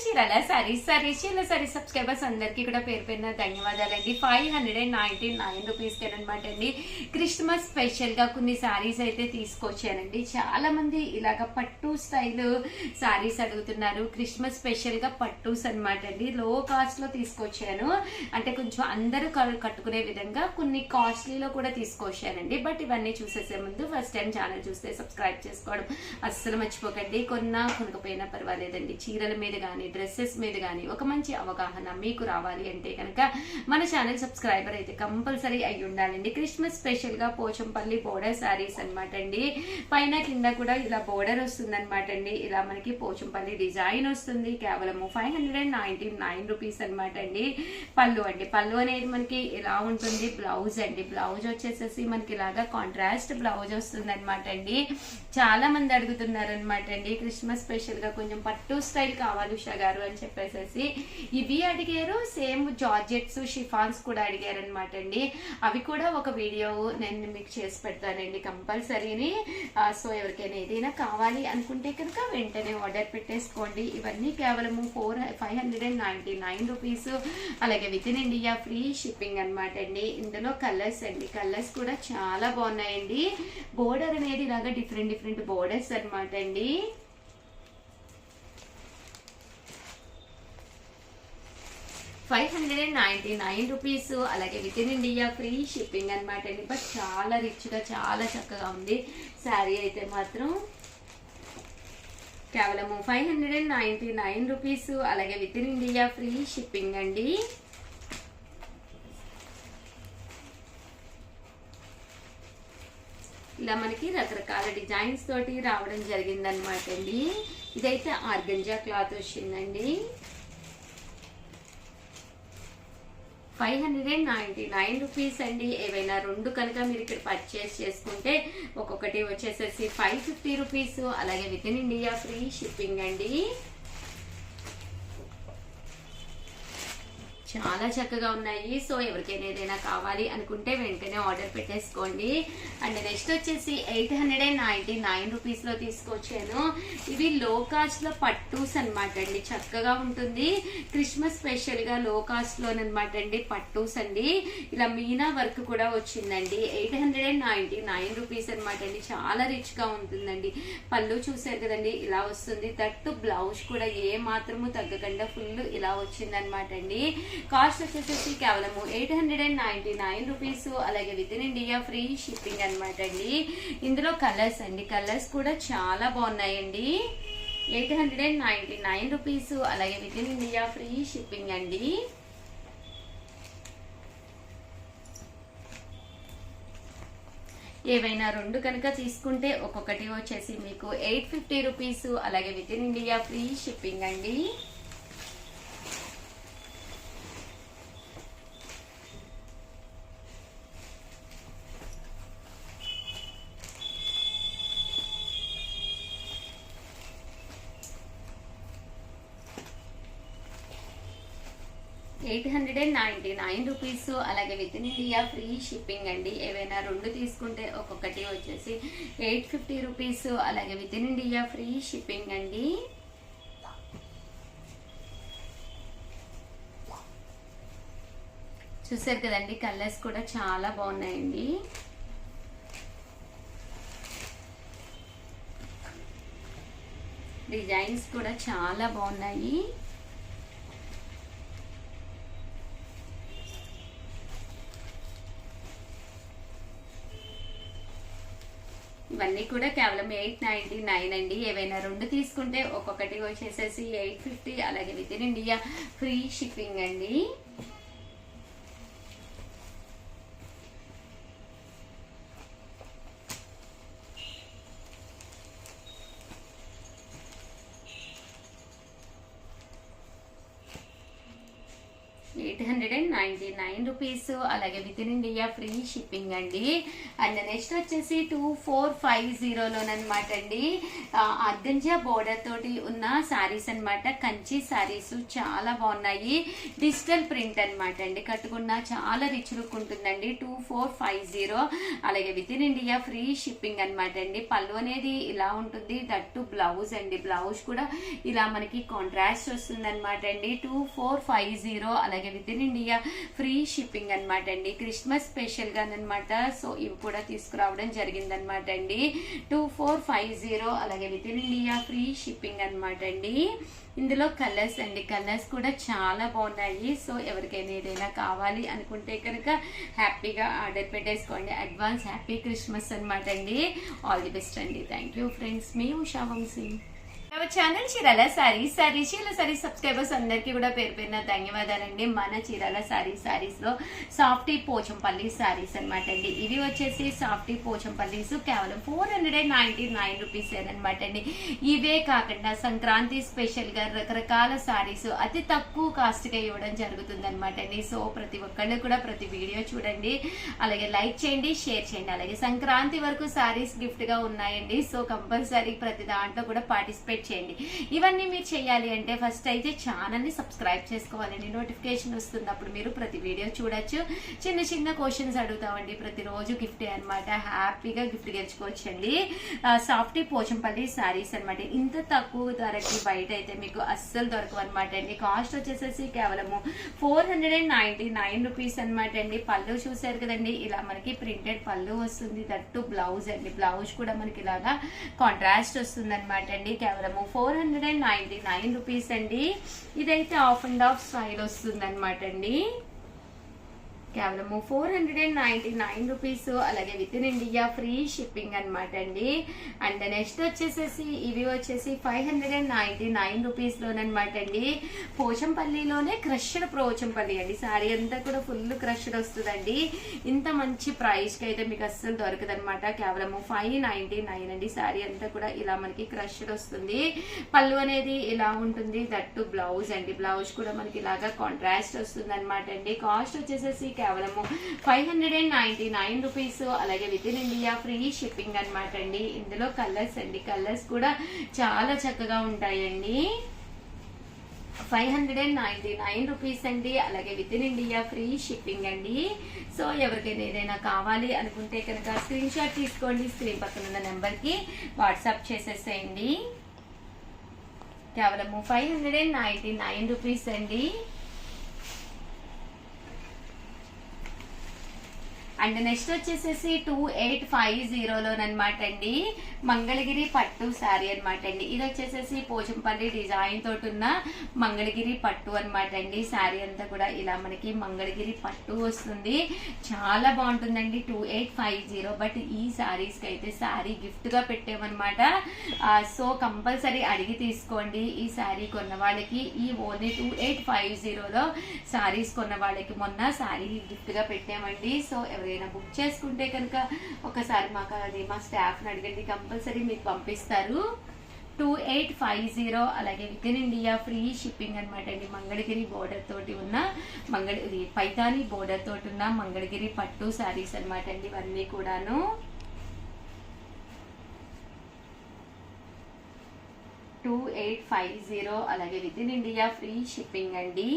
Chirala saris subscribers అందరికీ కూడా పేరు పేరున ధన్యవాదాలండి. 599 రూపీస్కి అనమాట అండి. క్రిస్మస్ స్పెషల్ గా కొన్ని సారీస్ అయితే తీసుకొచ్చానండి. చాలా మంది ఇలాగ పట్టు స్టైల్ సారీస్ అడుగుతున్నారు. క్రిస్మస్ స్పెషల్ గా పట్టూస్ అనమాట అండి. లో కాస్ట్ లో తీసుకొచ్చాను, అంటే కొంచెం అందరూ కట్టుకునే విధంగా కొన్ని కాస్ట్లీలో కూడా తీసుకొచ్చానండి. బట్ ఇవన్నీ చూసేసే ముందు ఫస్ట్ టైం ఛానల్ చూస్తే సబ్స్క్రైబ్ చేసుకోవడం అస్సలు మర్చిపోకండి. కొనకపోయినా పర్వాలేదండి. చీరల మీద కానీ డ్రెస్సెస్ మీద కానీ ఒక మంచి అవగాహన మీకు రావాలి అంటే కనుక మన ఛానల్ సబ్స్క్రైబర్ అయితే కంపల్సరీ అయి ఉండాలండి. క్రిస్మస్ స్పెషల్ గా పోచంపల్లి బోర్డర్ శారీస్ అనమాట అండి. పైన కింద కూడా ఇలా బోర్డర్ వస్తుంది అనమాట అండి. ఇలా మనకి పోచంపల్లి డిజైన్ వస్తుంది. కేవలము 599 రూపీస్ అనమాట అండి. పళ్ళు అనేది మనకి ఇలా ఉంటుంది. బ్లౌజ్ అండి, బ్లౌజ్ వచ్చేసేసి మనకి ఇలాగా కాంట్రాస్ట్ బ్లౌజ్ వస్తుంది అనమాట అండి. చాలా మంది అడుగుతున్నారు అనమాట అండి. క్రిస్మస్ స్పెషల్ గా కొంచెం పట్టు స్టైల్ కావాలి ఉషా గారు అని చెప్పేసి ఇవి అడిగారు. సేమ్ జార్జెట్స్ షిఫాన్స్ కూడా అడిగారు అనమాట అండి. అవి కూడా ఒక వీడియో నేను మీకు చేసి పెడతానండి కంపల్సరీని. సో ఎవరికైనా ఏదైనా కావాలి అనుకుంటే కనుక వెంటనే ఆర్డర్ పెట్టేసుకోండి. ఇవన్నీ కేవలము 599 రూపీస్. అలాగే with in India free shipping అనమాట అండి. ఇందులో కలర్స్ అండి, కలర్స్ కూడా చాలా బాగున్నాయండి. బోర్డర్ అనేది ఇలాగా డిఫరెంట్ బోర్డర్స్ అనమాట అండి. ₹599 అలాగే with in India free shipping అనమాట అండి. బట్ చాలా రిచ్ గా చాలా చక్కగా ఉంది శారీ అయితే మాత్రం. కేవలము 599 రూపీస్ అలాగే with in India free shipping అండి. ఇలా మనకి రకరకాల డిజైన్స్ తోటి రావడం జరిగిందనమాట అండి. ఇదైతే ఆర్గంజా క్లాత్ వచ్చిందండి. 599 రూపీస్ అండి. ఏవైనా రెండు కనుక మీరు ఇక్కడ పర్చేస్ చేసుకుంటే ఒక్కొక్కటి వచ్చేసేసి 550 రూపీస్ అలాగే with in India free shipping అండి. చాలా చక్కగా ఉన్నాయి. సో ఎవరికైనా ఏదైనా కావాలి అనుకుంటే వెంటనే ఆర్డర్ పెట్టేసుకోండి. అండ్ నెక్స్ట్ వచ్చేసి 899 రూపీస్ లో తీసుకొచ్చాను. ఇవి లో కాస్ట్ లో పట్టూస్ అనమాట అండి. చక్కగా ఉంటుంది. క్రిస్మస్ స్పెషల్ గా లో కాస్ట్ లోనమాట అండి పట్టూస్ అండి. ఇలా మీనా వర్క్ కూడా వచ్చిందండి. 899 రూపీస్ అనమాట అండి. చాలా రిచ్ గా ఉంటుందండి. పళ్ళు చూసారు కదండి, ఇలా వస్తుంది. దట్టు బ్లౌజ్ కూడా ఏ మాత్రము తగ్గకుండా ఫుల్ ఇలా వచ్చింది అనమాట అండి. కాస్ట్ వచ్చేసి కేవలం 899 రూపీస్ అలాగే with in India free shipping అనమాట అండి. ఇందులో కలర్స్ అండి, కలర్స్ కూడా చాలా బాగున్నాయండి. 899 రూపీస్ అలాగే with in India free shipping అండి. ఏవైనా రెండు కనుక తీసుకుంటే ఒక్కొక్కటి వచ్చేసి మీకు 850 రూపీస్ అలాగే with in India free shipping అండి. ₹899 రూపీస్ అలాగే with in India free shipping అండి. ఏవైనా రెండు తీసుకుంటే ఒక్కొక్కటి వచ్చేసి 850 రూపీస్ అలాగే with in India free shipping అండి. చూసారు కదండి, కలర్స్ కూడా చాలా బాగున్నాయండి. డిజైన్స్ కూడా చాలా బాగున్నాయి. ఇవన్నీ కూడా కేవలం 899 అండి. ఏవైనా రెండు తీసుకుంటే ఒక్కొక్కటి వచ్చేసేసి 850 అలాగే with in India free shipping అండి. రూపీస్, అలాగే with in India free shipping అండి. అండ్ నెక్స్ట్ వచ్చేసి 2450లోనమాట అండి. అర్గంజా బోర్డర్ తోటి ఉన్న శారీస్ అన్నమాట. కంచి శారీస్ చాలా బాగున్నాయి. డిజిటల్ ప్రింట్ అన్నమాట అండి. కట్టుకున్న చాలా రిచ్ లుక్ ఉంటుందండి. 2450, అలాగే with in India free shipping అన్నమాట అండి. పళ్ళు అనేది ఇలా ఉంటుంది, దట్టు బ్లౌజ్ అండి. బ్లౌజ్ కూడా ఇలా మనకి కాంట్రాస్ట్ వస్తుంది అనమాట అండి. 2450, అలాగే with in India free shipping అనమాట అండి. క్రిస్మస్ స్పెషల్ గా అనమాట. సో ఇవి కూడా తీసుకురావడం జరిగింది అనమాట అండి. 2450, అలాగే with in India free shipping అనమాట అండి. ఇందులో కలర్స్ అండి, కలర్స్ కూడా చాలా బాగున్నాయి. సో ఎవరికైనా ఏదైనా కావాలి అనుకుంటే కనుక హ్యాపీగా ఆర్డర్ పెట్టేసుకోండి. అడ్వాన్స్ హ్యాపీ క్రిస్మస్ అనమాట అండి. ఆల్ ది బెస్ట్ అండి. థ్యాంక్ యూ ఫ్రెండ్స్, మీ ఉషా వంశీ. ఛానల్ చీరాల సారీస్ సబ్స్క్రైబర్స్ అందరికీ కూడా పేరు పేరున ధన్యవాదాలండి. మన చీరాల సారీస్ లో సాఫ్టీ పోచంపల్లి సారీస్ అనమాట అండి. ఇవి వచ్చేసి సాఫ్టీ పోచంపల్లీస్ కేవలం 499 రూపీస్ అనమాట అండి. ఇవే కాకుండా సంక్రాంతి స్పెషల్ గా రకరకాల సారీస్ అతి తక్కువ కాస్ట్ గా ఇవ్వడం జరుగుతుంది అనమాట అండి. సో ప్రతి ఒక్కళ్ళు కూడా ప్రతి వీడియో చూడండి, అలాగే లైక్ చేయండి, షేర్ చేయండి. అలాగే సంక్రాంతి వరకు సారీస్ గిఫ్ట్ గా ఉన్నాయండి. సో కంపల్సరీ ప్రతి దాంట్లో కూడా పార్టిసిపేట్ చేయండి. ఇవన్నీ మీరు చేయాలి అంటే ఫస్ట్ అయితే ఛానల్ ని సబ్స్క్రైబ్ చేసుకోవాలండి. నోటిఫికేషన్ వస్తుంది, అప్పుడు మీరు ప్రతి వీడియో చూడొచ్చు. చిన్న చిన్న క్వశ్చన్స్ అడుగుతామండి, ప్రతిరోజు గిఫ్ట్ అనమాట. హ్యాపీగా గిఫ్ట్ గెలుచుకోవచ్చండి. సాఫ్టీ పోచంపల్లి శారీస్ అనమాట. ఇంత తక్కువ ధరకి బయట అయితే మీకు అస్సలు దొరకవు అనమాట అండి. కాస్ట్ వచ్చేసేసి కేవలము 499 రూపీస్ అనమాట అండి. పళ్ళు చూసారు కదండి, ఇలా మనకి ప్రింటెడ్ పళ్ళు వస్తుంది. దట్టు బ్లౌజ్ అండి. బ్లౌజ్ కూడా మనకి ఇలాగా కాంట్రాస్ట్ వస్తుంది అనమాట అండి. కేవలం 499 రూపీస్ అండి. ఇదైతే ఆఫ్ అండ్ ఆఫ్ స్టైల్ వస్తుంది అనమాట అండి. కేవలము 499 రూపీస్, అలాగే with in India free shipping అనమాట అండి. అండ్ నెక్స్ట్ వచ్చేసేసి ఇవి వచ్చేసి 599 రూపీస్ లోనమాట అండి. పోచంపల్లిలోనే క్రష్డ్ పోచంపల్లి అండి. సారీ అంతా కూడా ఫుల్ క్రష్డ్ వస్తుందండి. ఇంత మంచి ప్రైస్ కి అయితే మీకు అస్సలు దొరకదు అనమాట. కేవలము 599 అండి. సారీ అంతా కూడా ఇలా మనకి క్రష్డ్ వస్తుంది. పళ్ళు అనేది ఇలా ఉంటుంది. దట్టు బ్లౌజ్ అండి. బ్లౌజ్ కూడా మనకి ఇలాగా కాంట్రాస్ట్ వస్తుంది అనమాట అండి. కాస్ట్ వచ్చేసేసి కేవలము 599 రూపీస్, అలాగే with in India free shipping అనమాట అండి. ఇందులో కలర్స్ అండి, కలర్స్ కూడా చాలా చక్కగా ఉంటాయండి. 599 రూపీస్ అండి, అలాగే with in India free shipping అండి. సో ఎవరికైనా ఏదైనా కావాలి అనుకుంటే కనుక స్క్రీన్ షాట్ తీసుకోండి, స్క్రీన్ పక్కన ఉన్న నెంబర్ కి వాట్సాప్ చేసేసేయండి. కేవలము 599 రూపీస్ అండి. అండ్ నెక్స్ట్ వచ్చేసేసి 2850లోనమాట అండి. మంగళగిరి పట్టు శారీ అనమాట అండి. ఇది వచ్చేసేసి పోచంపల్లి డిజైన్ తోటి ఉన్న మంగళగిరి పట్టు అనమాట అండి. శారీ అంతా కూడా ఇలా మనకి మంగళగిరి పట్టు వస్తుంది. చాలా బాగుంటుందండి. 2850. బట్ ఈ శారీస్ కి అయితే శారీ గిఫ్ట్ గా పెట్టామన్నమాట. సో కంపల్సరీ అడిగి తీసుకోండి. ఈ శారీ కొన్న వాళ్ళకి ఈ ఓన్లీ 2850లో శారీస్ కొన్న వాళ్ళకి మొన్న శారీ గిఫ్ట్ గా పెట్టామండి. సో ఎవరైనా బుక్ చేసుకుంటే కనుక ఒకసారి మాకు అది మా స్టాఫ్ ని అడగండి, కంపల్సరీ మీకు పంపిస్తారు. 2850, అలాగే with in India free shipping అనమాట అండి. మంగళగిరి బోర్డర్ తోటి ఉన్న పైతాని బోర్డర్ తోటి ఉన్న మంగళగిరి పట్టు శారీస్ అనమాట అండి. ఇవన్నీ కూడాను 2850, అలాగే with in India free shipping అండి.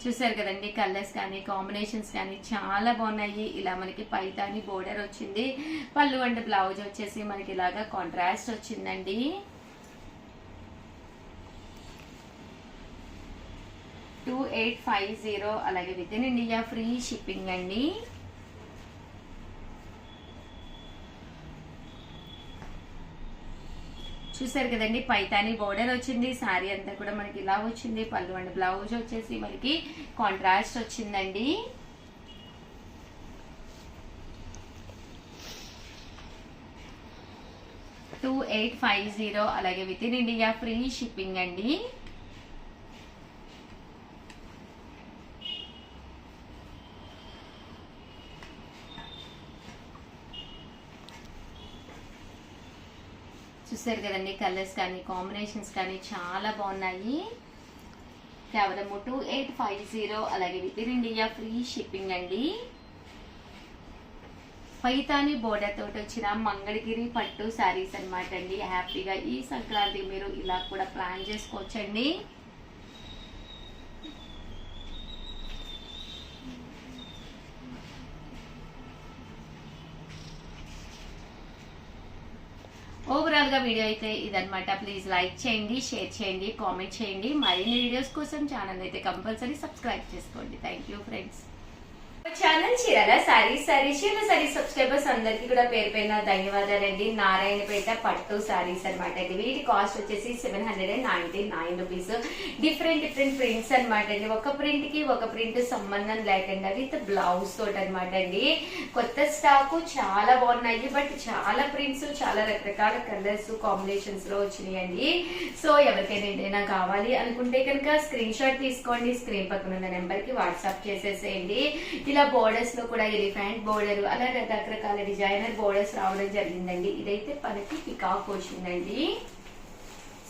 చూసారు కదండి, కలర్స్ కానీ కాంబినేషన్స్ కానీ చాలా బాగున్నాయి. ఇలా మనకి పైతాని బోర్డర్ వచ్చింది. పళ్ళు అండ్ బ్లౌజ్ వచ్చేసి మనకి ఇలాగా కాంట్రాస్ట్ వచ్చిందండి. 2850, అలాగే with in India free shipping అండి. చూసారు కదండి, పైతాని బోర్డర్ వచ్చింది. శారీ అంతా కూడా మనకి ఇలా వచ్చింది. పళ్ళు అండ్ బ్లౌజ్ వచ్చేసి మనకి కాంట్రాస్ట్ వచ్చిందండి. 2850, అలాగే with in India free shipping అండి. చూసారు కదండి, కలర్స్ కానీ కాంబినేషన్స్ కానీ చాలా బాగున్నాయి. కేవలం 2850, అలాగే with in India free shipping అండి. పైతాని బోర్డర్ తోటి వచ్చిన మంగళగిరి పట్టు శారీస్ అన్నమాట అండి. హ్యాపీగా ఈ సంక్రాంతి మీరు ఇలా కూడా ప్లాన్ చేసుకోవచ్చండి. ఓవరాల్ గా వీడియో అయితే ఇదన్నమాట. ప్లీజ్ లైక్ చేయండి, షేర్ చేయండి, కామెంట్ చేయండి. మరిన్ని వీడియోస్ కోసం ఛానల్ అయితే కంపల్సరీ సబ్స్క్రైబ్ చేసుకోండి. Thank you friends. Channel Chirala saris subscribers అందరికి కూడా పేరు పైన ధన్యవాదాలండి. నారాయణపేట పట్టు సారీస్ అనమాట అండి. వీటి కాస్ట్ వచ్చేసి 799 రూపీస్. డిఫరెంట్ ప్రింట్స్ అనమాట అండి. ఒక ప్రింట్ కి ఒక ప్రింట్ సంబంధం లేకుండా విత్ బ్లౌజ్ తోటి అనమాట అండి. కొత్త స్టాక్ చాలా బాగున్నాయి. బట్ చాలా ప్రింట్స్, చాలా రకరకాల కలర్స్ కాంబినేషన్స్ లో వచ్చినాయండి. సో ఎవరికైనా ఏదైనా కావాలి అనుకుంటే కనుక స్క్రీన్ షాట్ తీసుకోండి. స్క్రీన్ పక్కన ఉన్న నెంబర్ కి వాట్సాప్ చేసేసేయండి. ఇలా బోర్డర్స్ లో కూడా ఎలిఫెంట్ బోర్డర్, అలా రకరకాల డిజైనర్ బోర్డర్స్ రావడం జరిగిందండి. ఇదైతే మనకి పికాక్ వచ్చిందండి.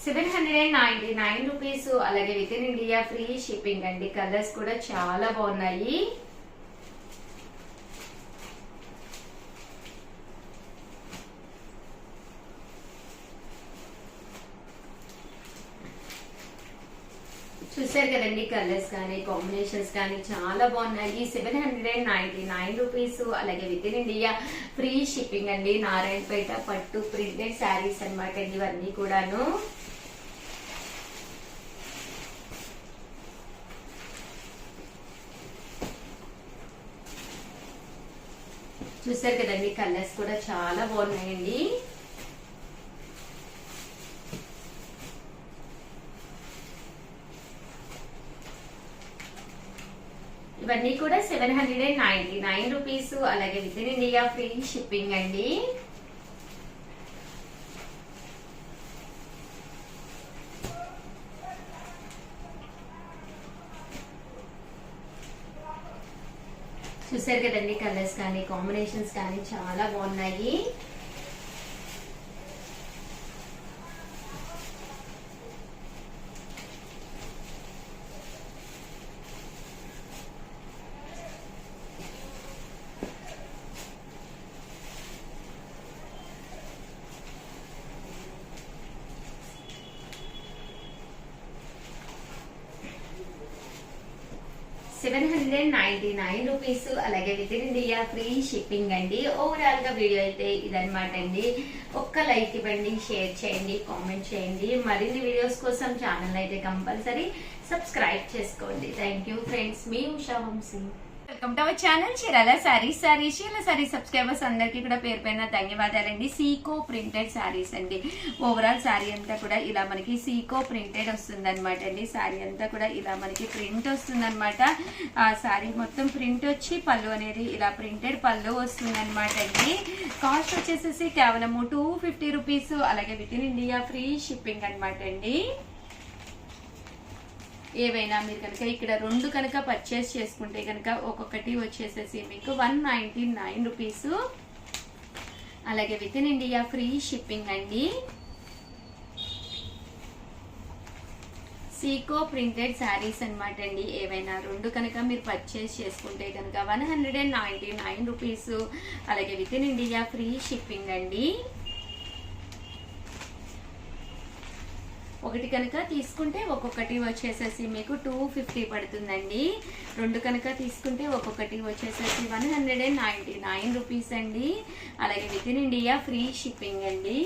799 రూపీస్, అలాగే with in India free shipping అండి. కలర్స్ కూడా చాలా బాగున్నాయి. చూసారు కదండి, కలర్స్ కానీ కాంబినేషన్స్ కానీ చాలా బాగున్నాయి. 799 రూపీస్, అలాగే with in India free shipping అండి. నారాయణపేట పట్టు ప్రింటెడ్ శారీస్ అనమాట అండి ఇవన్నీ కూడాను. చూసారు కదండి, కలర్స్ కూడా చాలా బాగున్నాయండి. ఇవన్నీ కూడా 799 రూపీస్, అలాగే with in India free shipping అండి. చూసారు కదండి, కలర్స్ కానీ కాంబినేషన్స్ కానీ చాలా బాగున్నాయి. రూపీస్, అలాగే with in India free shipping అండి. ఓవరాల్ గా వీడియో అయితే ఇదనమాట అండి. ఒక్క లైక్ ఇవ్వండి, షేర్ చేయండి, కామెంట్ చేయండి. మరిన్ని వీడియోస్ కోసం ఛానల్ అయితే కంపల్సరీ సబ్స్క్రైబ్ చేసుకోండి. థ్యాంక్ యూ ఫ్రెండ్స్, మీ Usha Vamshi. Welcome to our channel Chirala saris. Subscribers అందరికీ కూడా పేరు పైన ధన్యవాదాలండి. సీకో ప్రింటెడ్ సారీస్ అండి. ఓవరాల్ సారీ అంతా కూడా ఇలా మనకి సీకో ప్రింటెడ్ వస్తుంది అనమాట అండి. సారీ అంతా కూడా ఇలా మనకి ప్రింట్ వస్తుంది అనమాట. ఆ సారీ మొత్తం ప్రింట్ వచ్చి పళ్ళు అనేది ఇలా ప్రింటెడ్ పళ్ళు వస్తుంది అనమాట అండి. కాస్ట్ వచ్చేసేసి కేవలం 250 రూపీస్, అలాగే with in India free shipping అనమాట అండి. ఏవైనా మీరు కనుక ఇక్కడ 2 కనుక పర్చేస్ చేసుకుంటే కనుక ఒక్కొక్కటి వచ్చేసేసి మీకు 199 రూపీస్, అలాగే with in India free shipping అండి. సీకో ప్రింటెడ్ శారీస్ అనమాట అండి. ఏవైనా 2 కనుక మీరు పర్చేస్ చేసుకుంటే కనుక 199 రూపీస్, అలాగే with in India free shipping అండి. ఒకటి కనుక తీసుకుంటే ఒక్కొక్కటి వచ్చేసేసి మీకు 250 పడుతుందండి. 2 కనుక తీసుకుంటే ఒక్కొక్కటి వచ్చేసేసి 199 రూపీస్ అండి, అలాగే with in India free shipping అండి.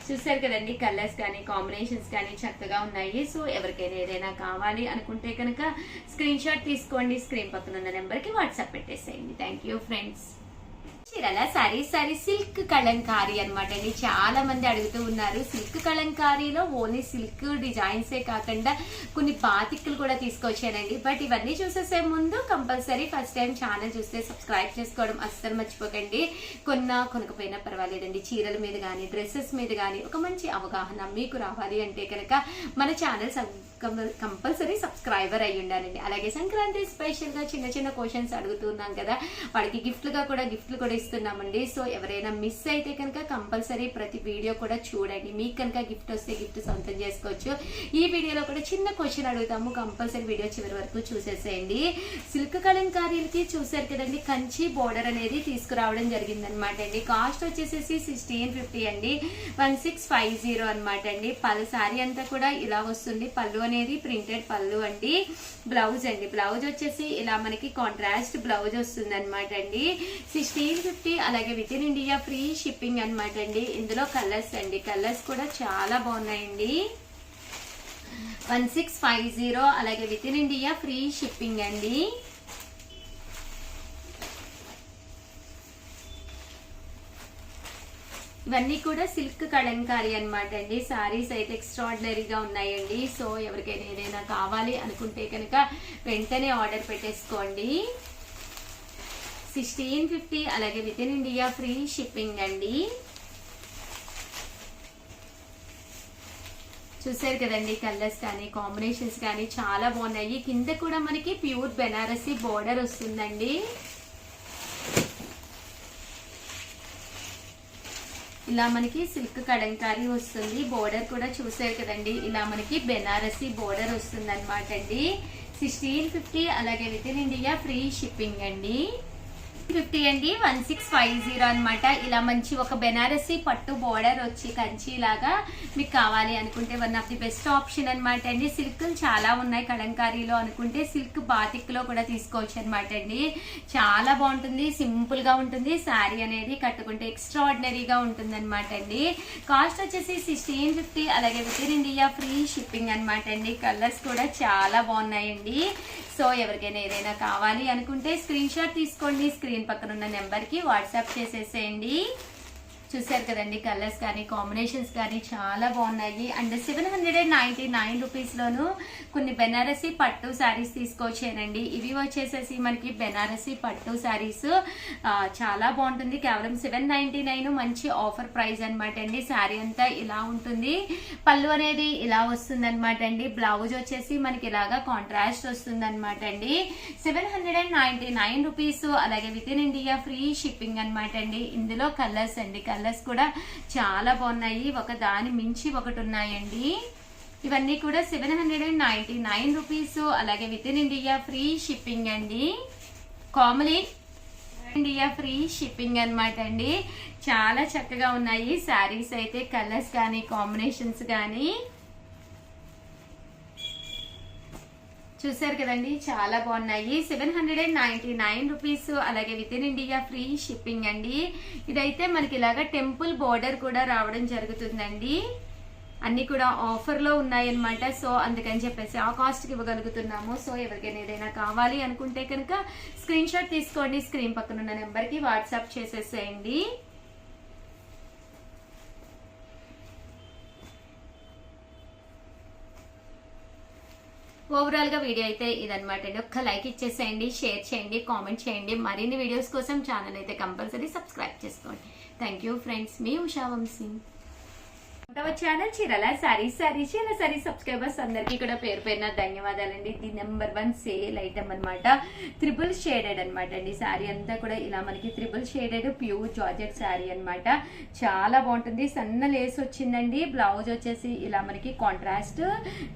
చూసారు కదండి, కలర్స్ కానీ కాంబినేషన్స్ కానీ చక్కగా ఉన్నాయి. సో ఎవరికైనా ఏదైనా కావాలి అనుకుంటే కనుక స్క్రీన్ షాట్ తీసుకోండి. స్క్రీన్ పక్కన ఉన్న నెంబర్కి వాట్సాప్ పెట్టేసేయండి. Thank you friends. చీరల సారీ సిల్క్ కలంకారీ అనమాట అండి. చాలా మంది అడుగుతూ ఉన్నారు. సిల్క్ కలంకారీలో ఓన్లీ సిల్క్ డిజైన్సే కాకుండా కొన్ని బాతిక్కులు కూడా తీసుకొచ్చానండి. బట్ ఇవన్నీ చూసేసే ముందు కంపల్సరీ ఫస్ట్ టైం ఛానల్ చూస్తే సబ్స్క్రైబ్ చేసుకోవడం అస్సలు మర్చిపోకండి. కొనకపోయినా పర్వాలేదండి. చీరల మీద కానీ డ్రెస్సెస్ మీద కానీ ఒక మంచి అవగాహన మీకు రావాలి అంటే కనుక మన ఛానల్ కంపల్సరీ సబ్స్క్రైబర్ అయ్యి ఉండాలండి. అలాగే సంక్రాంతి స్పెషల్ గా చిన్న చిన్న క్వశ్చన్స్ అడుగుతున్నాం కదా, వాడికి గిఫ్ట్లు కూడా ఇస్తున్నామండి. సో ఎవరైనా మిస్ అయితే కనుక కంపల్సరీ ప్రతి వీడియో కూడా చూడండి. మీకు కనుక గిఫ్ట్ వస్తే గిఫ్ట్ సొంతం చేసుకోవచ్చు. ఈ వీడియోలో కూడా చిన్న క్వశ్చన్ అడుగుతాము, కంపల్సరీ వీడియో చివరి వరకు చూసేసేయండి. సిల్క్ కలంకారీలకి చూసారు కదండి, కంచి బోర్డర్ అనేది తీసుకురావడం జరిగింది అనమాట అండి. కాస్ట్ వచ్చేసేసి 1650 అండి, 1650 అనమాట అండి. సారీ అంతా కూడా ఇలా వస్తుంది. పళ్ళు అనేది ప్రింటెడ్ పళ్ళు అండి. బ్లౌజ్ వచ్చేసి ఇలా మనకి కాంట్రాస్ట్ బ్లౌజ్ వస్తుంది అనమాట అండి. 1650. అలాగే with in India free shipping అనమాట అండి. ఇందులో కలర్స్ కూడా చాలా బాగున్నాయండి. 1650. అలాగే with in India free shipping అండి. ఇవన్నీ కూడా సిల్క్ కలంకారీ అనమాట అండి. సారీస్ అయితే ఎక్స్ట్రాడినరీగా ఉన్నాయండి. సో ఎవరికైనా ఏదైనా కావాలి అనుకుంటే కనుక వెంటనే ఆర్డర్ పెట్టేసుకోండి. 1650. అలాగే with in India free shipping అండి. చూసారు కదండి, కలర్స్ కానీ కాంబినేషన్స్ కానీ చాలా బాగున్నాయి. కింద కూడా మనకి ప్యూర్ బెనారసీ బోర్డర్ వస్తుందండి. ఇలా మనకి సిల్క్ కలంకారీ వస్తుంది. బోర్డర్ కూడా చూసారు కదండి, ఇలా మనకి బెనారసీ బోర్డర్ వస్తుంది అనమాట అండి. 1650. అలాగే with in India free shipping అండి. 50 అండి, 1650 అనమాట. ఇలా మంచి ఒక బెనారసీ పట్టు బోర్డర్ వచ్చి కంచి లాగా మీకు కావాలి అనుకుంటే one of the best option అనమాట అండి. సిల్క్ చాలా ఉన్నాయి కలంకారీలో అనుకుంటే సిల్క్ బాతిక్ లో కూడా తీసుకోవచ్చు అనమాట అండి. చాలా బాగుంటుంది, సింపుల్ గా ఉంటుంది. శారీ అనేది కట్టుకుంటే ఎక్స్ట్రాడినరీగా ఉంటుంది అనమాట అండి. కాస్ట్ వచ్చేసి 1650. అలాగే with in India free shipping అనమాట అండి. కలర్స్ కూడా చాలా బాగున్నాయండి. సో ఎవరికైనా ఏదైనా కావాలి అనుకుంటే స్క్రీన్ షాట్ తీసుకోండి. స్క్రీన్ పక్కన ఉన్న నెంబర్ కి వాట్సాప్ చేసేసేయండి. చూసారు కదండి, కలర్స్ కానీ కాంబినేషన్స్ కానీ చాలా బాగున్నాయి. అండ్ 799 రూపీస్ లోను కొన్ని బెనారసీ పట్టు శారీస్ తీసుకొచ్చానండి. ఇవి వచ్చేసేసి మనకి బెనారసీ పట్టు శారీస్ చాలా బాగుంటుంది. కేవలం 799, మంచి ఆఫర్ ప్రైస్ అనమాట అండి. శారీ అంతా ఇలా ఉంటుంది. పళ్ళు అనేది ఇలా వస్తుంది అనమాట అండి. బ్లౌజ్ వచ్చేసి మనకి ఇలాగా కాంట్రాస్ట్ వస్తుంది అనమాట అండి. 799 రూపీస్. అలాగే with in India free shipping అనమాట అండి. ఇందులో కలర్స్ కూడా చాలా బాగున్నాయి. ఒక దాని మించి ఒకటి ఉన్నాయండి. ఇవన్నీ కూడా 799 రూపీస్. అలాగే with in India free shipping అండి. కామలీ ఇండియా ఫ్రీ షిప్పింగ్ అనమాట అండి. చాలా చక్కగా ఉన్నాయి శారీస్ అయితే. కలర్స్ కానీ కాంబినేషన్స్ కానీ చూసారు కదండి, చాలా బాగున్నాయి. 799 రూపీస్. అలాగే with in India free shipping అండి. ఇదైతే మనకి ఇలాగా టెంపుల్ బోర్డర్ కూడా రావడం జరుగుతుందండి. అన్ని కూడా ఆఫర్ లో ఉన్నాయన్నమాట. సో అందుకని చెప్పేసి ఆ కాస్ట్ కి ఇవ్వగలుగుతున్నాము. సో ఎవరికైనా ఏదైనా కావాలి అనుకుంటే కనుక స్క్రీన్ షాట్ తీసుకోండి. స్క్రీన్ పక్కన ఉన్న నెంబర్ కి వాట్సాప్ చేసేసేయండి. ఓవరాల్ గా వీడియో అయితే ఇదనమాట అండి. ఒక్క లైక్ ఇచ్చేసేయండి, షేర్ చేయండి, కామెంట్ చేయండి. మరిన్ని వీడియోస్ కోసం ఛానల్ అయితే కంపల్సరీ సబ్స్క్రైబ్ చేసుకోండి. థ్యాంక్ యూ ఫ్రెండ్స్, మీ ఉషా వంశీ. ఛానల్ చీరల సారీ సబ్స్క్రైబర్స్ అందరికీ కూడా పేరు పేరున ధన్యవాదాలండి. ఇది నెంబర్ 1 సేల్ ఐటమ్ అనమాట. త్రిబుల్ షేడెడ్ అనమాట అండి. శారీ అంతా కూడా ఇలా మనకి triple shaded pure georgette sari అనమాట. చాలా బాగుంటుంది. సన్న లేస్ వచ్చిందండి. బ్లౌజ్ వచ్చేసి ఇలా మనకి కాంట్రాస్ట్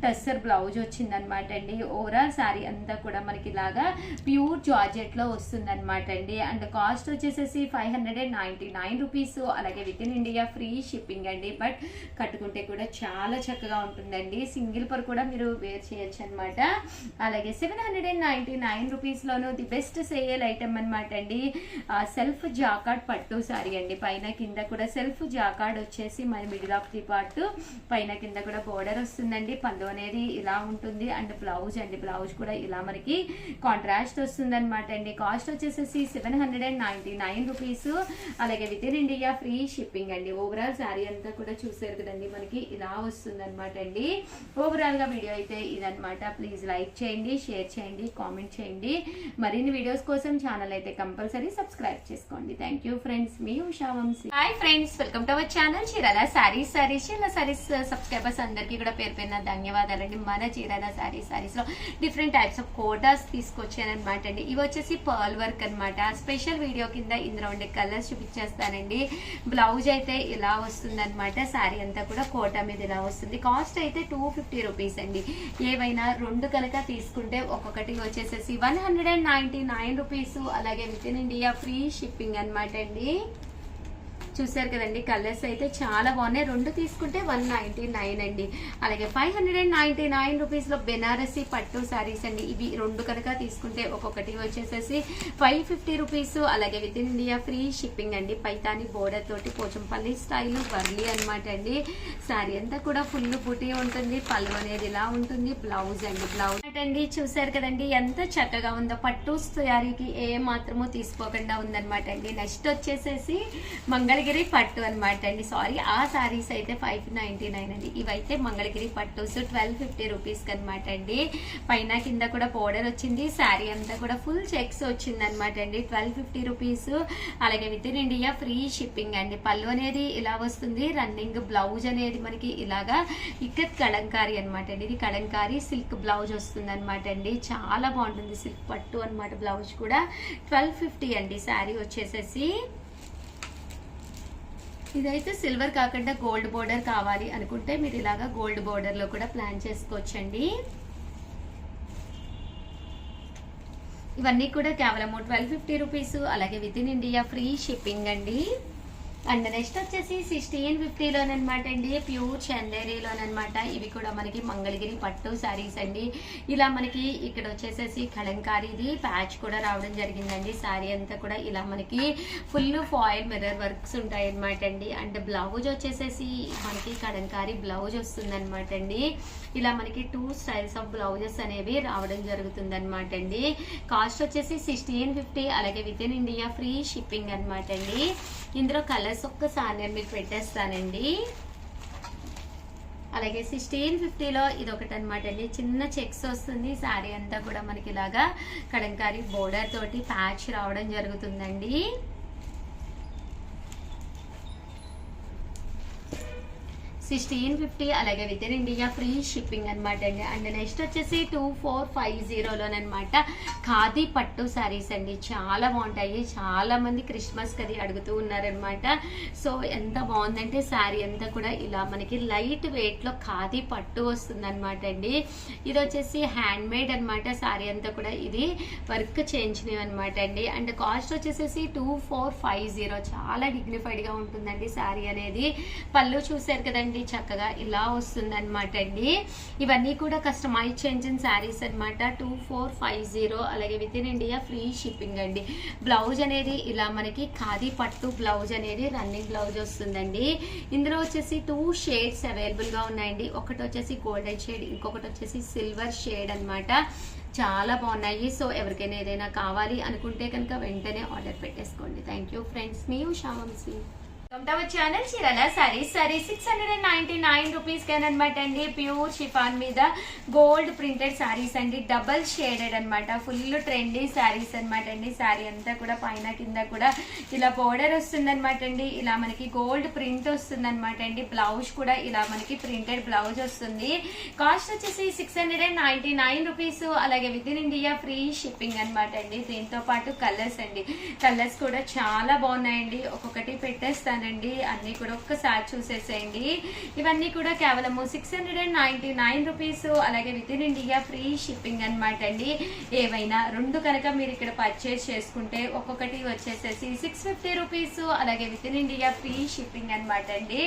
టస్సర్ బ్లౌజ్ వచ్చింది అనమాట అండి. ఓవరాల్ శారీ అంతా కూడా మనకి ఇలాగా ప్యూర్ జార్జెట్ లో వస్తుంది అనమాట అండి. అండ్ కాస్ట్ వచ్చేసేసి 599 రూపీస్. అలాగే with in India free shipping అండి. బట్ కట్టుకుంటే కూడా చాలా చక్కగా ఉంటుందండి. సింగిల్ పర్ కూడా మీరు వేర్ చేయొచ్చు అనమాట. అలాగే 799 రూపీస్లోను ది బెస్ట్ సేల్ ఐటమ్ అనమాట అండి. సెల్ఫ్ జాకార్డ్ పట్టు సారీ అండి. పైన కింద కూడా సెల్ఫ్ జాకార్డ్ వచ్చేసి మరి మిడిల్ ఆఫ్ ది పార్ట్ పైన కింద కూడా బోర్డర్ వస్తుందండి. పళ్ళు అనేది ఇలా ఉంటుంది. అండ్ బ్లౌజ్ అండి, బ్లౌజ్ కూడా ఇలా మనకి కాంట్రాస్ట్ వస్తుంది అనమాట అండి. కాస్ట్ వచ్చేసేసి 799 రూపీస్. అలాగే with in India free shipping అండి. ఓవరాల్ శారీ అంతా కూడా చూసారు కదండి, మనకి ఇలా వస్తుంది అనమాట అండి. ఓవరాల్ గా వీడియో అయితే ఇదనమాట. ప్లీజ్ లైక్ చేయండి, షేర్ చేయండి, కామెంట్ చేయండి. మరిన్ని వీడియోస్ కోసం ఛానల్ అయితే కంపల్సరీ సబ్స్క్రైబ్ చేసుకోండి. థ్యాంక్ యూ ఫ్రెండ్స్, మీ Usha Vamshi. Hi friends, welcome to our channel Chirala sarees. Chirala saris subscribers అందరికీ కూడా పేరు పేరున ధన్యవాదాలండి. మన చీరాల సారీస్ లో డిఫరెంట్ టైప్స్ ఆఫ్ కోటాస్ తీసుకొచ్చాను అనమాట అండి. ఇవి వచ్చేసి పర్ల్ వర్క్ అనమాట. స్పెషల్ వీడియో కింద ఇందులో ఉండే కలర్స్ చూపించేస్తానండి. బ్లౌజ్ అయితే ఇలా వస్తుంది అనమాట. శారీ అంతా కూడా కోటా మీద ఇలా వస్తుంది. కాస్ట్ అయితే 250 రూపీస్ అండి. ఏవైనా రెండు కనుక తీసుకుంటే ఒక్కొక్కటి వచ్చేసేసి 199 రూపీస్. అలాగే with in India free shipping అనమాట అండి. చూసారు కదండి, కలర్స్ అయితే చాలా బాగున్నాయి. రెండు తీసుకుంటే 199 అండి. అలాగే 599 రూపీస్ లో బెనారసీ పట్టు సారీస్ అండి. ఇవి రెండు కనుక తీసుకుంటే ఒక్కొక్కటి వచ్చేసేసి 550 రూపీస్. అలాగే with in India free shipping అండి. పైతాని బోర్డర్ తోటి పోచంపల్లి స్టైల్ వర్లీ అనమాట అండి. శారీ అంతా కూడా ఫుల్ బుటీ ఉంటుంది. పళ్ళు అనేది ఇలా ఉంటుంది. బ్లౌజ్ అండి, బ్లౌజ్ అండి. చూసారు కదండి ఎంత చక్కగా ఉందో. పట్టు శారీకి ఏ మాత్రమూ తీసుకోకుండా ఉందన్నమాట అండి. నెక్స్ట్ వచ్చేసేసి మంగళగిరి పట్టు అనమాట అండి. సారీ, ఆ సారీస్ అయితే 599 అండి. ఇవైతే మంగళగిరి పట్టుస్ 1250 రూపీస్ అనమాట అండి. పైన కింద కూడా బోర్డర్ వచ్చింది. శారీ అంతా కూడా ఫుల్ చెక్స్ వచ్చింది అనమాట అండి. 1250 రూపీస్. అలాగే with in India free shipping అండి. పళ్ళు అనేది ఇలా వస్తుంది. రన్నింగ్ బ్లౌజ్ అనేది మనకి ఇలాగా ఇక్కత్ కలంకారీ అనమాట అండి. ఇది కలంకారీ సిల్క్ బ్లౌజ్ వస్తుంది అనమాట అండి. చాలా బాగుంటుంది. సిల్క్ పట్టు అనమాట. బ్లౌజ్ కూడా 1250 అండి. శారీ వచ్చేసేసి ఇదైతే సిల్వర్ కాకుండా గోల్డ్ బోర్డర్ కావాలి అనుకుంటే మీరు ఇలాగా గోల్డ్ బోర్డర్ లో కూడా ప్లాన్ చేసుకోవచ్చండి. ఇవన్నీ కూడా కేవలం 1250 రూపీస్. అలాగే with in India free shipping అండి. అండ్ నెక్స్ట్ వచ్చేసి 1650లోనమాట అండి. ప్యూర్ చందేరీలోనమాట. ఇవి కూడా మనకి మంగళగిరి పట్టు శారీస్ అండి. ఇలా మనకి ఇక్కడ వచ్చేసేసి కలంకారీది ప్యాచ్ కూడా రావడం జరిగిందండి. శారీ అంతా కూడా ఇలా మనకి ఫుల్ ఫాయిల్ మిర్రర్ వర్క్స్ ఉంటాయి అనమాట అండి. అండ్ బ్లౌజ్ వచ్చేసేసి మనకి కలంకారీ బ్లౌజ్ వస్తుంది అనమాట అండి. ఇలా మనకి 2 స్టైల్స్ ఆఫ్ బ్లౌజెస్ అనేవి రావడం జరుగుతుంది అనమాట అండి. కాస్ట్ వచ్చేసి 1650. అలాగే with in India free shipping అనమాట అండి. ఇందులో కలర్స్ ఒక్కసారి నేను మీకు పెట్టేస్తానండి. అలాగే 1650లో ఇది ఒకటి అనమాట అండి. చిన్న చెక్స్ వస్తుంది. శారీ అంతా కూడా మనకి ఇలాగా కలంకారీ బోర్డర్ తోటి ప్యాచ్ రావడం జరుగుతుందండి. 1650. అలాగే with in India free shipping అనమాట అండి. అండ్ నెక్స్ట్ వచ్చేసి 2450లోనమాట ఖాదీ పట్టు శారీస్ అండి. చాలా బాగుంటాయి. చాలా మంది క్రిస్మస్ కది అడుగుతూ ఉన్నారనమాట. సో ఎంత బాగుందంటే శారీ అంతా కూడా ఇలా మనకి లైట్ వెయిట్ లో ఖాదీ పట్టు వస్తుంది అనమాట అండి. ఇది వచ్చేసి హ్యాండ్ మేడ్ అనమాట. శారీ అంతా కూడా ఇది వర్క్ చేయించినవి అనమాట అండి. అండ్ కాస్ట్ వచ్చేసేసి 2450. చాలా డిగ్నిఫైడ్ గా ఉంటుందండి శారీ అనేది. పళ్ళు చూసారు కదండి, చక్కగా ఇలా వస్తుంది అనమాట అండి. ఇవన్నీ కూడా కస్టమైజ్ చేంజిన శారీస్ అనమాట. 2450. అలాగే with in India free shipping అండి. బ్లౌజ్ అనేది ఇలా మనకి ఖాదీ పట్టు బ్లౌజ్ అనేది రన్నింగ్ బ్లౌజ్ వస్తుందండి. ఇందులో వచ్చేసి 2 షేడ్స్ అవైలబుల్ గా ఉన్నాయండి. ఒకటి వచ్చేసి గోల్డెన్ షేడ్, ఇంకొకటి వచ్చేసి సిల్వర్ షేడ్ అనమాట. చాలా బాగున్నాయి. సో ఎవరికైనా ఏదైనా కావాలి అనుకుంటే కనుక వెంటనే ఆర్డర్ పెట్టేసుకోండి. థ్యాంక్ యూ ఫ్రెండ్స్, మీ ఉషా వంశీ. ఛానల్ చీరాల సారీస్ 699 రూపీస్ అనమాట అండి. ప్యూర్ షిఫాన్ మీద గోల్డ్ ప్రింటెడ్ సారీస్ అండి. డబల్ షేడెడ్ అనమాట. ఫుల్ ట్రెండీ సారీస్ అనమాట అండి. సారీ అంతా కూడా పైన కింద కూడా ఇలా బోర్డర్ వస్తుంది అనమాట అండి. ఇలా మనకి గోల్డ్ ప్రింట్ వస్తుంది అనమాట అండి. బ్లౌజ్ కూడా ఇలా మనకి ప్రింటెడ్ బ్లౌజ్ వస్తుంది. కాస్ట్ వచ్చేసి 699 రూపీస్. అలాగే with in India free shipping అనమాట అండి. దీంతో పాటు కలర్స్ అండి. కలర్స్ కూడా చాలా బాగున్నాయండి. ఒక్కొక్కటి పెట్టేస్తాను. చూపిస్తున్నానండి, అన్ని కూడా ఒక్కసారి చూసేసేయండి. ఇవన్నీ కూడా కేవలం 699 రూపీస్, అలాగే with in India free shipping అనమాట అండి. ఏవైనా రెండు కనుక మీరు ఇక్కడ పర్చేస్ చేసుకుంటే ఒక్కొక్కటి వచ్చేసేసి 650 రూపీస్, అలాగే with in India free shipping అనమాట అండి.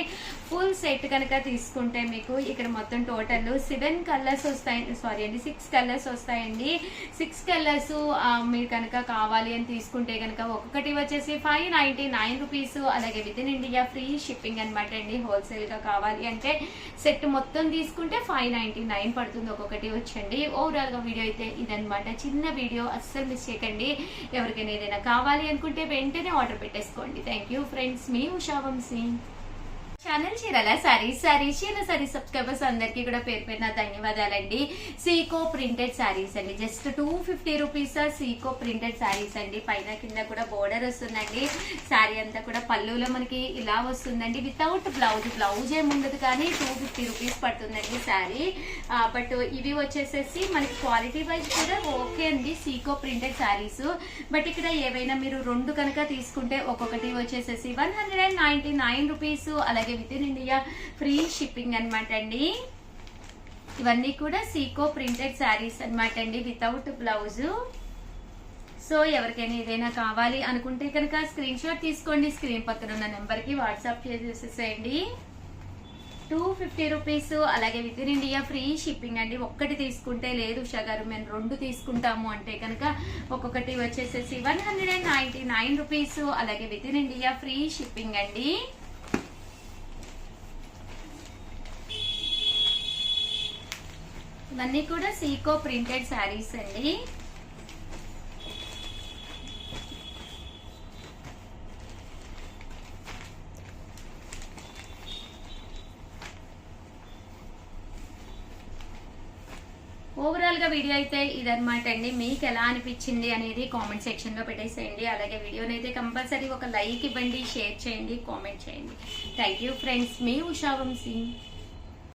ఫుల్ సెట్ కనుక తీసుకుంటే మీకు ఇక్కడ మొత్తం టోటల్ 7 కలర్స్ వస్తాయి, సారీ అండి 6 కలర్స్ వస్తాయండి. 6 కలర్స్ మీరు కనుక కావాలి అని తీసుకుంటే కనుక ఒక్కొక్కటి వచ్చేసి 599 రూపీస్, అలాగే with in India free shipping అనమాట అండి. హోల్సేల్ గా కావాలి అంటే సెట్ మొత్తం తీసుకుంటే 599 పడుతుంది ఒక్కొక్కటి వచ్చండి. ఓవరాల్ గా వీడియో అయితే ఇదనమాట, చిన్న వీడియో, అస్సలు మిస్ చేయకండి. ఎవరికైనా ఏదైనా కావాలి అనుకుంటే వెంటనే ఆర్డర్ పెట్టేసుకోండి. థ్యాంక్ యూ ఫ్రెండ్స్, మీ ఉషా వంశీ. ఛానల్ చీరల సారీస్ సబ్స్క్రైబర్స్ అందరికీ కూడా పేరు పేరున ధన్యవాదాలండి. సీకో ప్రింటెడ్ సారీస్ అండి, just 250 rupees Seeko printed sarees అండి. పైన కింద కూడా బోర్డర్ వస్తుందండి. సారీ అంతా కూడా పళ్ళులో మనకి ఇలా వస్తుందండి, వితౌట్ బ్లౌజ్ ఏముండదు, కానీ 250 రూపీస్ పడుతుందండి సారీ. బట్ ఇవి వచ్చేసేసి మనకి క్వాలిటీ వైజ్ కూడా ఓకే అండి, సీకో ప్రింటెడ్ సారీస్. బట్ ఇక్కడ ఏవైనా మీరు రెండు కనుక తీసుకుంటే ఒక్కొక్కటి వచ్చేసేసి 199 రూపీస్, అలాగే with in India free shipping అనమాట అండి. ఇవన్నీ కూడా సీకో ప్రింటెడ్ శారీస్ అనమాట అండి, వితౌట్ బ్లౌజ్. సో ఎవరికైనా ఏదైనా కావాలి అనుకుంటే కనుక స్క్రీన్ షాట్ తీసుకోండి, స్క్రీన్ పక్కన ఉన్న నెంబర్ కి వాట్సాప్ చేసేసేయండి. 250 రూపీస్, అలాగే with in India free shipping అండి. ఒక్కటి తీసుకుంటే లేదు ఉషా గారు మేము రెండు తీసుకుంటాము అంటే కనుక ఒక్కొక్కటి వచ్చేసేసి 199 రూపీస్, అలాగే with in India free shipping అండి. ఇవన్నీ కూడా సీకో ప్రింటెడ్ శారీస్ అండి. ఓవరాల్ గా వీడియో అయితే ఇదనమాట అండి. మీకు ఎలా అనిపించింది అనేది కామెంట్ సెక్షన్ లో పెట్టేసేయండి. అలాగే వీడియోని అయితే కంపల్సరీ ఒక లైక్ ఇవ్వండి, షేర్ చేయండి, కామెంట్ చేయండి. థ్యాంక్ యూ ఫ్రెండ్స్, మీ ఉషా వంశీ.